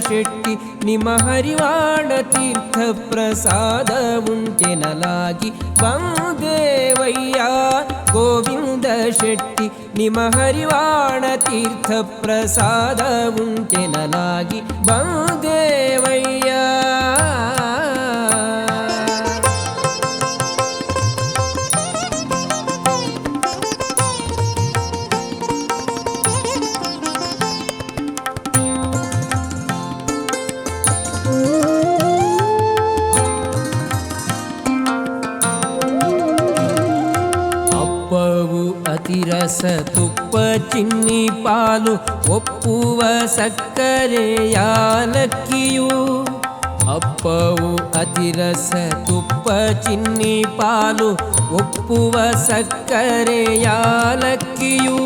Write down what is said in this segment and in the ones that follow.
ಶೆಟ್ಟಿ ನಿಮ ಹರಿವಾಣ ತೀರ್ಥ ಪ್ರಸಾದ ಉಂಟೆನಲಾಗಿ ಬಂದೇವಯ್ಯ ಗೋವಿಂದ ಶೆಟ್ಟಿ ನಿಮ ಹರಿವಾಣ ತೀರ್ಥ ಪ್ರಸಾದ ಉಂಟೆನಲಾಗಿ ಬಂದೇವಯ್ಯ ಅತಿರಸ ತುಪ್ಪ ಚಿನ್ನಿ ಪಾಲು ಒಪ್ಪುವ ಸಕ್ಕರೆ ಯಾಲಕ್ಕಿಯು ಅಪ್ಪವು ಅತಿರಸ ತುಪ್ಪ ಚಿನ್ನಿ ಪಾಲು ಒಪ್ಪುವ ಸಕ್ಕರೆ ಯಾಲಕ್ಕಿಯು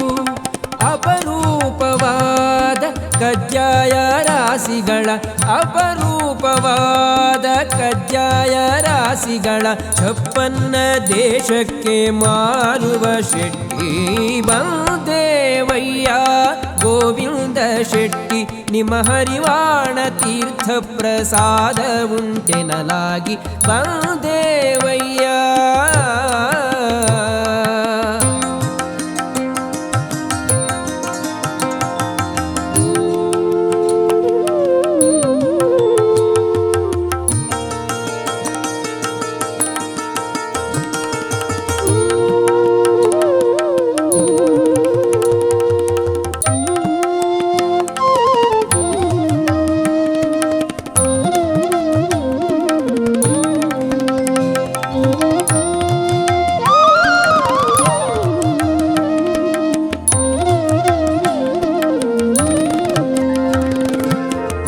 ಅಪರೂಪವಾದ ಕಜ್ಜಾಯ ರಾಶಿಗಳ ಅಪರೂಪವಾದ ಕಜ್ಜಾಯ ರಾಶಿಗಳ ಛಪ್ಪನ್ನ ದೇಶಕ್ಕೆ ಮಾರುವ ಶೆಟ್ಟಿ ಬಂದೇವಯ್ಯ ಗೋವಿಂದ ಶೆಟ್ಟಿ ನಿಮ ಹರಿವಾಣ ತೀರ್ಥ ಪ್ರಸಾದ ಉಂಟೆನಲಾಗಿ ಬಂದೇವಯ್ಯ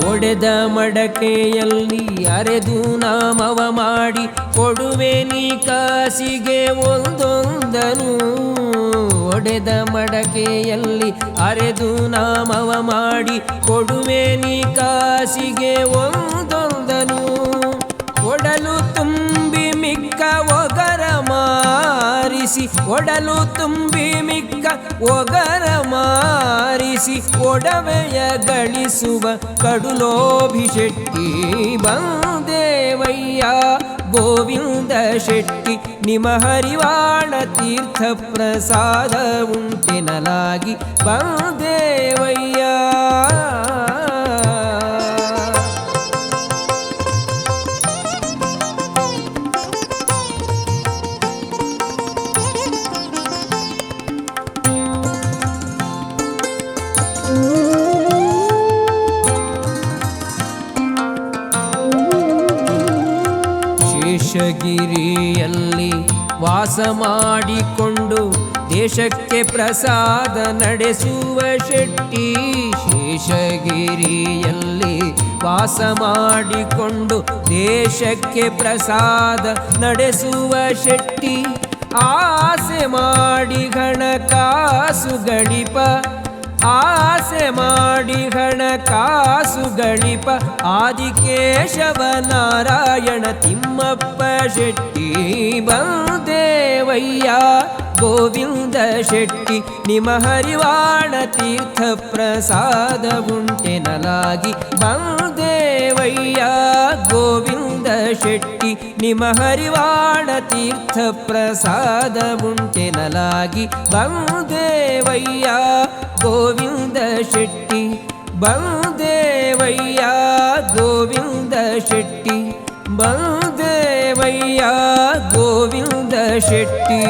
ಒಡೆದ ಮಡಕೆಯಲ್ಲಿ ಅರೆದು ನಾಮವ ಮಾಡಿ ಕೊಡುವೆ ನೀ ಕಾಸಿಗೆ ಒಂದೊಂದನು ಒಡೆದ ಮಡಕೆಯಲ್ಲಿ ಅರೆದು ನಾಮವ ಮಾಡಿ ಕೊಡುವೆ ನೀ ಕಾಸಿಗೆ ಒಂದೊಂದನು ಒಡಲು ತುಂಬಿ ಮಿಕ್ಕ ಒಗರ ಮಾರಿಸಿ ಒಡಲು ತುಂಬಿ ಮಿಕ್ಕ ಒಗರ ಮಾರಿಸಿ ಒಡವೆಯ ಗಳಿಸುವ ಕಡುಲೋಭಿ ಶೆಟ್ಟಿ ಬಂದೇವಯ್ಯ ಗೋವಿಂದ ಶೆಟ್ಟಿ ನಿಮ ಹರಿವಾಣ ತೀರ್ಥ ಪ್ರಸಾದ ಉಂಟೆನಲಾಗಿ ಬಂದೇವಯ್ಯ ಶೇಷಗಿರಿಯಲ್ಲಿ ವಾಸ ಮಾಡಿಕೊಂಡು ದೇಶಕ್ಕೆ ಪ್ರಸಾದ ನಡೆಸುವ ಶೆಟ್ಟಿ ಶೇಷಗಿರಿಯಲ್ಲಿ ವಾಸ ಮಾಡಿಕೊಂಡು ದೇಶಕ್ಕೆ ಪ್ರಸಾದ ನಡೆಸುವ ಶೆಟ್ಟಿ ಆಸೆ ಮಾಡಿ ಹಣಕಾಸು ಗಳಿಪ ಆಸೆ ಮಾಡಿ ಹಣಕಾಸು ಗಳಿಪ ಆದಿಕೇಶವ ನಾರಾಯಣ ತಿಮ್ಮಪ್ಪ ಶೆಟ್ಟಿ ಬಂದೇವಯ್ಯ ಗೋವಿಂದ ಶೆಟ್ಟಿ ನಿಮ ಹರಿವಾಣ ತೀರ್ಥ ಪ್ರಸಾದ ಉಂಟೆನಲಾಗಿ ಬಂದೇವಯ್ಯ ಗೋವಿಂದ ಶೆಟ್ಟಿ ನಿಮ ಹರಿವಾಣ ತೀರ್ಥ ಪ್ರಸಾದ ಉಂಟೆನಲಾಗಿ ಬಂದೇವಯ್ಯ ಗೋವಿಂದ ಶೆಟ್ಟಿ ಬಂದೇವಯ್ಯ ಗೋವಿಂದ ಶೆಟ್ಟಿ ಬಂದೇವಯ್ಯ ಗೋವಿಂದ ಶೆಟ್ಟಿ